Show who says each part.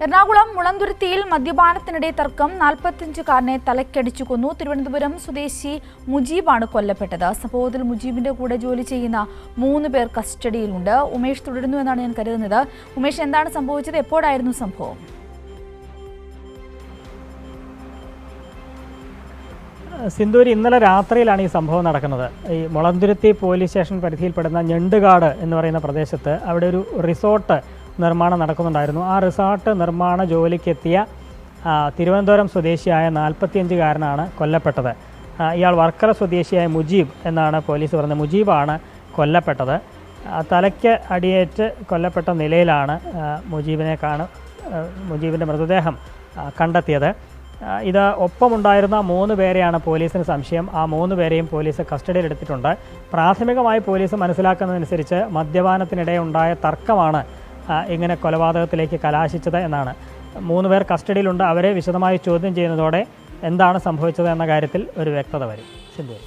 Speaker 1: എറണാകുളം മുളന്തുരുത്തിയിൽ മദ്യപാനത്തിനിടെ തർക്കം 45-കാരനെ തലക്കടിച്ചു കൊന്നു. തിരുവനന്തപുരം സ്വദേശി മുജീബാണ് കൊല്ലപ്പെട്ടത്. സംഭവത്തിൽ മുജീബിന്റെ കൂടെ ജോലി ചെയ്യുന്ന 3 പേർ കസ്റ്റഡിയിലുണ്ട്. ഉമേഷ് തുടരുന്നു എന്നാണ് ഞാൻ കരുതുന്നത്. ഉമേഷ്, എന്താണ് സംഭവിച്ചത്? എപ്പോഴായിരുന്നു സംഭവം?
Speaker 2: സിന്ദൂരി, ഇന്നലെ രാത്രിയിലാണ് ഈ സംഭവം നടക്കുന്നത്. ഈ മുളന്തുരുത്തി പോലീസ് സ്റ്റേഷൻ പരിധിയിൽപ്പെടുന്ന ഞണ്ടുകാട് എന്ന് പറയുന്ന പ്രദേശത്ത് അവിടെ ഒരു റിസോർട്ട് നിർമ്മാണം നടക്കുന്നുണ്ടായിരുന്നു. ആ റിസോർട്ട് നിർമ്മാണ ജോലിക്കെത്തിയ തിരുവനന്തപുരം സ്വദേശിയായ 45-കാരനാണ് കൊല്ലപ്പെട്ടത്. ഇയാൾ വർക്കല സ്വദേശിയായ മുജീബ് എന്നാണ് പോലീസ് പറഞ്ഞത്. മുജീബാണ് കൊല്ലപ്പെട്ടത്. തലയ്ക്ക് അടിയേറ്റ് കൊല്ലപ്പെട്ട നിലയിലാണ് മുജീബിൻ്റെ മൃതദേഹം കണ്ടെത്തിയത്. ഇത് ഒപ്പമുണ്ടായിരുന്ന 3 പേരെയാണ് പോലീസിന് സംശയം. ആ 3 പേരെയും പോലീസ് കസ്റ്റഡിയിലെടുത്തിട്ടുണ്ട്. പ്രാഥമികമായി പോലീസ് മനസ്സിലാക്കുന്നതനുസരിച്ച് മദ്യപാനത്തിനിടെ ഉണ്ടായ തർക്കമാണ് ഇങ്ങനെ കൊലപാതകത്തിലേക്ക് കലാശിച്ചത് എന്നാണ്. 3 പേർ കസ്റ്റഡിയിലുണ്ട്. അവരെ വിശദമായി ചോദ്യം ചെയ്യുന്നതോടെ എന്താണ് സംഭവിച്ചത് എന്ന കാര്യത്തിൽ ഒരു വ്യക്തത വരും. സിന്ധു.